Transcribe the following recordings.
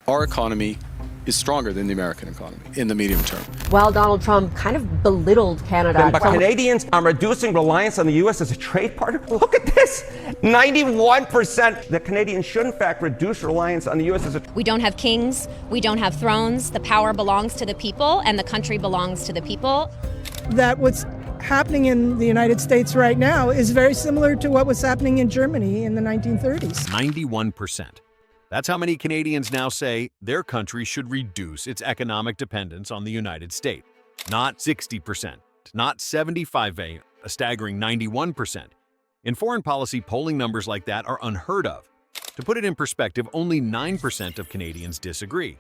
Our economy is stronger than the American economy in the medium term. While Donald Trump kind of belittled Canada. But Canadians are reducing reliance on the U.S. as a trade partner. Look at this. 91% that Canadians should, in fact, reduce reliance on the U.S. as a... We don't have kings. We don't have thrones. The power belongs to the people, and the country belongs to the people. That what's happening in the United States right now is very similar to what was happening in Germany in the 1930s. 91%. That's how many Canadians now say their country should reduce its economic dependence on the United States. Not 60%, not 75%, a staggering 91%. In foreign policy, polling numbers like that are unheard of. To put it in perspective, only 9% of Canadians disagree.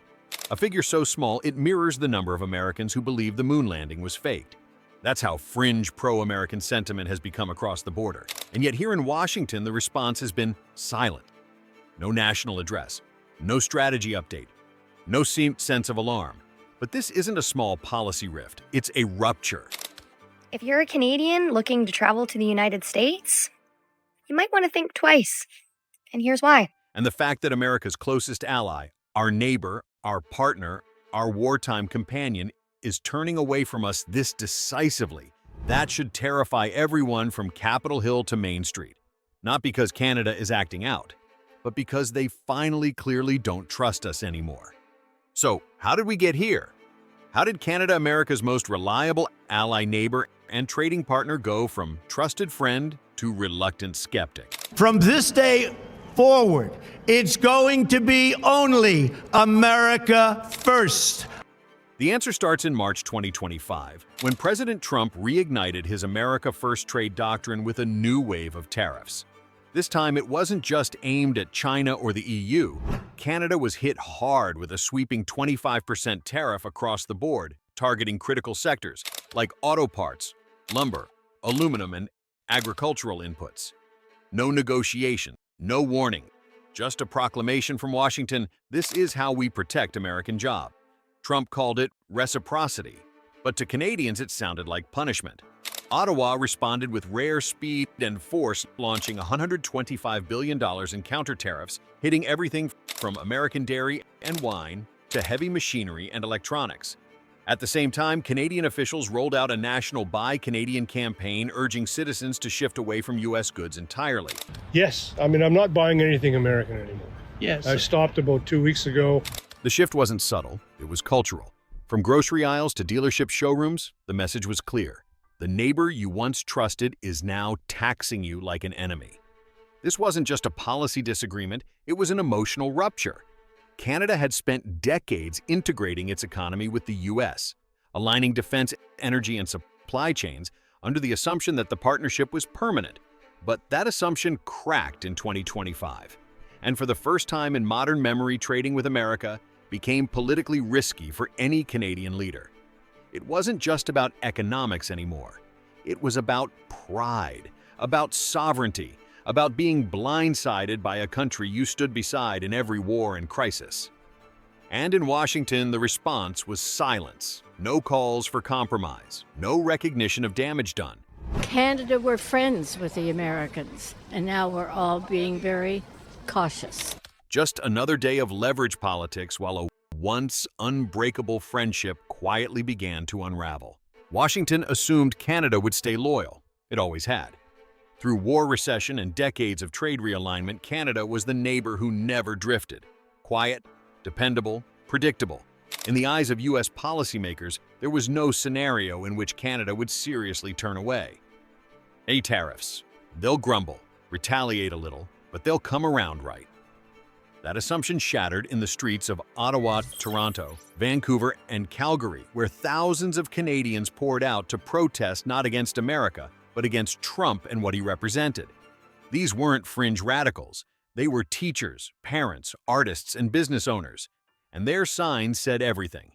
A figure so small it mirrors the number of Americans who believe the moon landing was faked. That's how fringe pro-American sentiment has become across the border. And yet here in Washington, the response has been silent. No national address, no strategy update, no sense of alarm. But this isn't a small policy rift, it's a rupture. If you're a Canadian looking to travel to the United States, you might want to think twice. And here's why. And the fact that America's closest ally, our neighbor, our partner, our wartime companion, is turning away from us this decisively, that should terrify everyone from Capitol Hill to Main Street. Not because Canada is acting out, but because they finally clearly don't trust us anymore. So, how did we get here? How did Canada, America's most reliable ally, neighbor, and trading partner, go from trusted friend to reluctant skeptic? From this day forward, it's going to be only America first. The answer starts in March 2025, when President Trump reignited his America First trade doctrine with a new wave of tariffs. This time, it wasn't just aimed at China or the EU. Canada was hit hard with a sweeping 25% tariff across the board, targeting critical sectors like auto parts, lumber, aluminum, and agricultural inputs. No negotiation, no warning, just a proclamation from Washington, this is how we protect American jobs. Trump called it reciprocity, but to Canadians it sounded like punishment. Ottawa responded with rare speed and force, launching $125 billion in counter-tariffs, hitting everything from American dairy and wine to heavy machinery and electronics. At the same time, Canadian officials rolled out a national Buy Canadian campaign urging citizens to shift away from U.S. goods entirely. Yes, I'm not buying anything American anymore. Yes. I stopped about 2 weeks ago. The shift wasn't subtle, it was cultural. From grocery aisles to dealership showrooms, the message was clear. The neighbor you once trusted is now taxing you like an enemy. This wasn't just a policy disagreement, it was an emotional rupture. Canada had spent decades integrating its economy with the U.S., aligning defense, energy, and supply chains under the assumption that the partnership was permanent. But that assumption cracked in 2025. And for the first time in modern memory, trading with America became politically risky for any Canadian leader. It wasn't just about economics anymore. It was about pride, about sovereignty, about being blindsided by a country you stood beside in every war and crisis. And in Washington, the response was silence. No calls for compromise, no recognition of damage done. Canada were friends with the Americans, and now we're all being very cautious. Just another day of leverage politics while a once unbreakable friendship quietly began to unravel. Washington assumed Canada would stay loyal. It always had. Through war, recession, and decades of trade realignment, Canada was the neighbor who never drifted. Quiet, dependable, predictable. In the eyes of U.S. policymakers, there was no scenario in which Canada would seriously turn away. Tariffs. They'll grumble, retaliate a little, but they'll come around right. That assumption shattered in the streets of Ottawa, Toronto, Vancouver, and Calgary, where thousands of Canadians poured out to protest not against America, but against Trump and what he represented. These weren't fringe radicals. They were teachers, parents, artists, and business owners. And their signs said everything.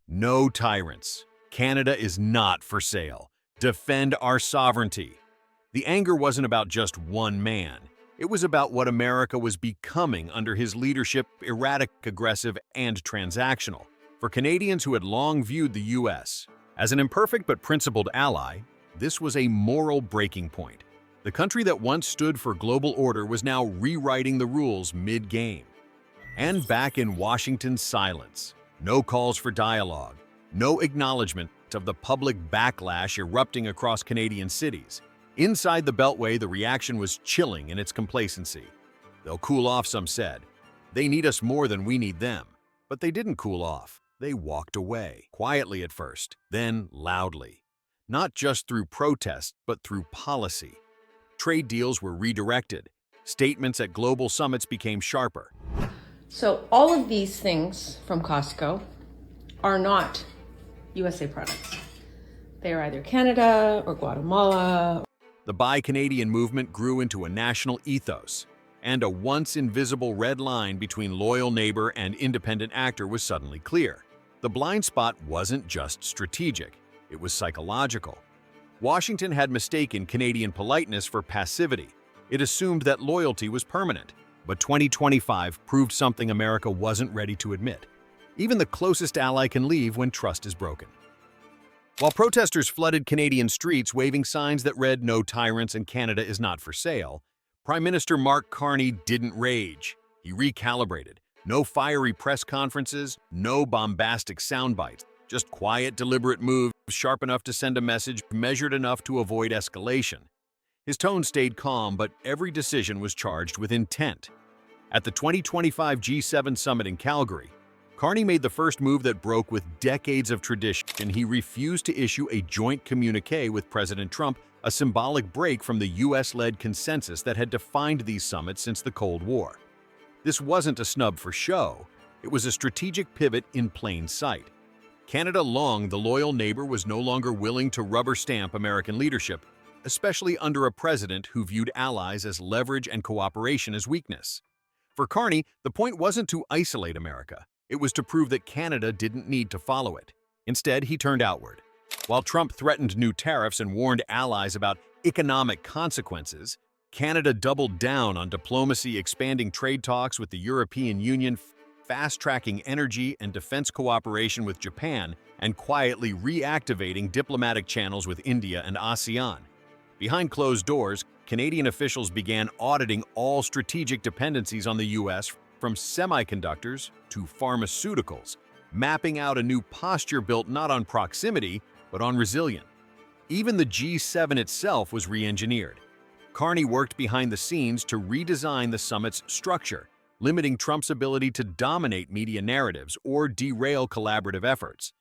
No tyrants. Canada is not for sale. Defend our sovereignty. The anger wasn't about just one man. It was about what America was becoming under his leadership, erratic, aggressive, and transactional. For Canadians who had long viewed the U.S. as an imperfect but principled ally, this was a moral breaking point. The country that once stood for global order was now rewriting the rules mid-game. And back in Washington's silence, no calls for dialogue, no acknowledgement of the public backlash erupting across Canadian cities. Inside the Beltway, the reaction was chilling in its complacency. They'll cool off, some said. They need us more than we need them. But they didn't cool off. They walked away, quietly at first, then loudly. Not just through protest, but through policy. Trade deals were redirected. Statements at global summits became sharper. So all of these things from Costco are not USA products. They are either Canada or Guatemala. The Buy Canadian movement grew into a national ethos, and a once invisible red line between loyal neighbor and independent actor was suddenly clear. The blind spot wasn't just strategic, it was psychological. Washington had mistaken Canadian politeness for passivity. It assumed that loyalty was permanent. But 2025 proved something America wasn't ready to admit. Even the closest ally can leave when trust is broken. While protesters flooded Canadian streets waving signs that read "No Tyrants" and "Canada is not for sale," Prime Minister Carney didn't rage. He recalibrated. No fiery press conferences, no bombastic soundbites, just quiet, deliberate moves, sharp enough to send a message, measured enough to avoid escalation. His tone stayed calm, but every decision was charged with intent. At the 2025 G7 summit in Calgary, Carney made the first move that broke with decades of tradition. He refused to issue a joint communique with President Trump, a symbolic break from the US-led consensus that had defined these summits since the Cold War. This wasn't a snub for show. It was a strategic pivot in plain sight. Canada, long the loyal neighbor, was no longer willing to rubber stamp American leadership, especially under a president who viewed allies as leverage and cooperation as weakness. For Carney, the point wasn't to isolate America. It was to prove that Canada didn't need to follow it. Instead, he turned outward. While Trump threatened new tariffs and warned allies about economic consequences, Canada doubled down on diplomacy, expanding trade talks with the European Union, fast-tracking energy and defense cooperation with Japan, and quietly reactivating diplomatic channels with India and ASEAN. Behind closed doors, Canadian officials began auditing all strategic dependencies on the U.S., from semiconductors to pharmaceuticals, mapping out a new posture built not on proximity, but on resilience. Even the G7 itself was re-engineered. Carney worked behind the scenes to redesign the summit's structure, limiting Trump's ability to dominate media narratives or derail collaborative efforts.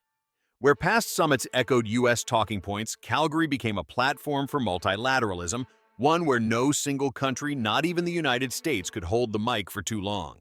Where past summits echoed U.S. talking points, Calgary became a platform for multilateralism, one where no single country, not even the United States, could hold the mic for too long.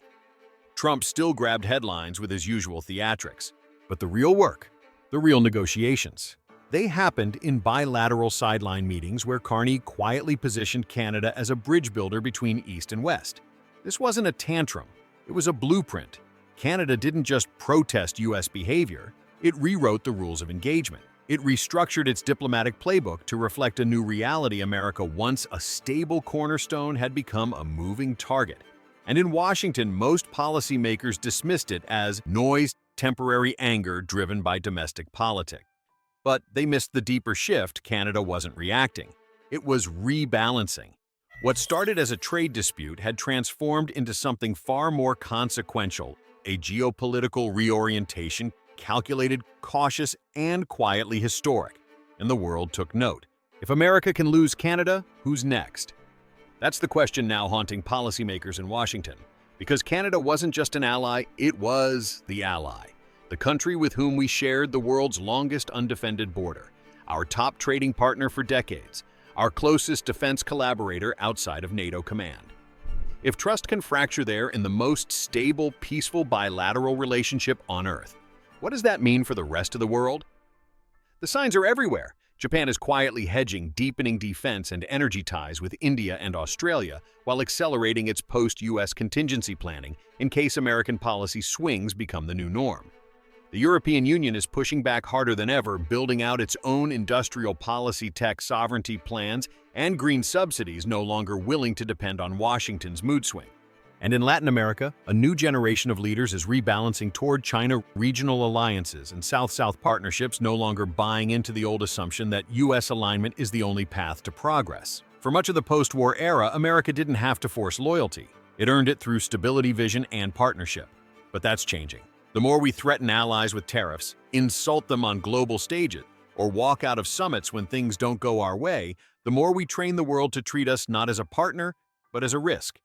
Trump still grabbed headlines with his usual theatrics, but the real work, the real negotiations, they happened in bilateral sideline meetings where Carney quietly positioned Canada as a bridge builder between East and West. This wasn't a tantrum, it was a blueprint. Canada didn't just protest U.S. behavior, it rewrote the rules of engagement. It restructured its diplomatic playbook to reflect a new reality. America, once a stable cornerstone, had become a moving target. And in Washington, most policymakers dismissed it as noise, temporary anger driven by domestic politics. But they missed the deeper shift. Canada wasn't reacting. It was rebalancing. What started as a trade dispute had transformed into something far more consequential, a geopolitical reorientation, calculated, cautious, and quietly historic. And the world took note. If America can lose Canada, who's next? That's the question now haunting policymakers in Washington. Because Canada wasn't just an ally, it was the ally. The country with whom we shared the world's longest undefended border, our top trading partner for decades, our closest defense collaborator outside of NATO command. If trust can fracture there in the most stable, peaceful bilateral relationship on Earth, what does that mean for the rest of the world? The signs are everywhere. Japan is quietly hedging, deepening defense and energy ties with India and Australia while accelerating its post-US contingency planning in case American policy swings become the new norm. The European Union is pushing back harder than ever, building out its own industrial policy, tech sovereignty plans, and green subsidies, no longer willing to depend on Washington's mood swing. And in Latin America, a new generation of leaders is rebalancing toward China, regional alliances and South-South partnerships, no longer buying into the old assumption that U.S. alignment is the only path to progress. For much of the post-war era, America didn't have to force loyalty. It earned it through stability, vision, and partnership. But that's changing. The more we threaten allies with tariffs, insult them on global stages, or walk out of summits when things don't go our way, the more we train the world to treat us not as a partner, but as a risk.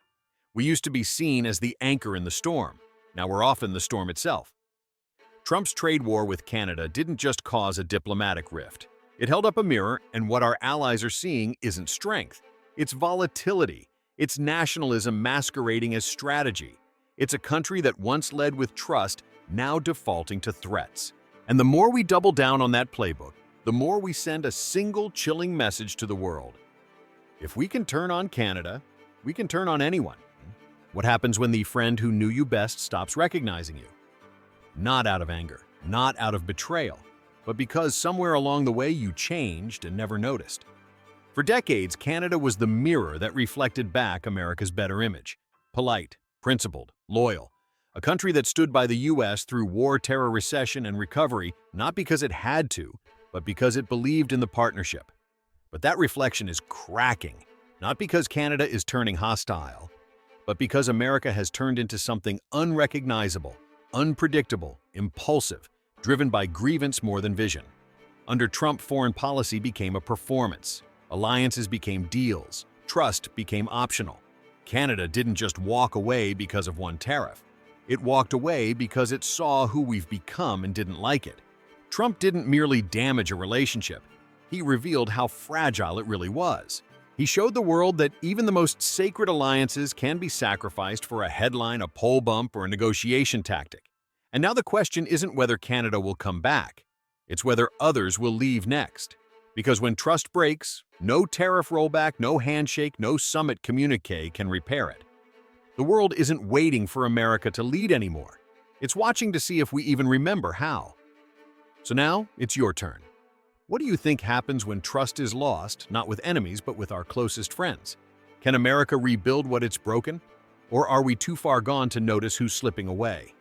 We used to be seen as the anchor in the storm. Now we're often the storm itself. Trump's trade war with Canada didn't just cause a diplomatic rift. It held up a mirror, and what our allies are seeing isn't strength. It's volatility. It's nationalism masquerading as strategy. It's a country that once led with trust, now defaulting to threats. And the more we double down on that playbook, the more we send a single chilling message to the world. If we can turn on Canada, we can turn on anyone. What happens when the friend who knew you best stops recognizing you? Not out of anger, not out of betrayal, but because somewhere along the way you changed and never noticed. For decades, Canada was the mirror that reflected back America's better image. Polite, principled, loyal. A country that stood by the U.S. through war, terror, recession, and recovery, not because it had to, but because it believed in the partnership. But that reflection is cracking, not because Canada is turning hostile, but because America has turned into something unrecognizable, unpredictable, impulsive, driven by grievance more than vision. Under Trump, foreign policy became a performance. Alliances became deals. Trust became optional. Canada didn't just walk away because of one tariff. It walked away because it saw who we've become and didn't like it. Trump didn't merely damage a relationship. He revealed how fragile it really was. He showed the world that even the most sacred alliances can be sacrificed for a headline, a poll bump, or a negotiation tactic. And now the question isn't whether Canada will come back. It's whether others will leave next. Because when trust breaks, no tariff rollback, no handshake, no summit communique can repair it. The world isn't waiting for America to lead anymore. It's watching to see if we even remember how. So now, it's your turn. What do you think happens when trust is lost, not with enemies, but with our closest friends? Can America rebuild what it's broken? Or are we too far gone to notice who's slipping away?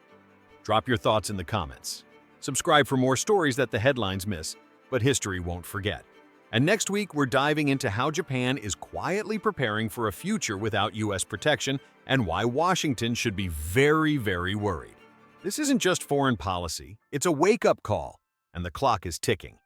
Drop your thoughts in the comments. Subscribe for more stories that the headlines miss, but history won't forget. And next week, we're diving into how Japan is quietly preparing for a future without U.S. protection and why Washington should be very, very worried. This isn't just foreign policy, it's a wake-up call, and the clock is ticking.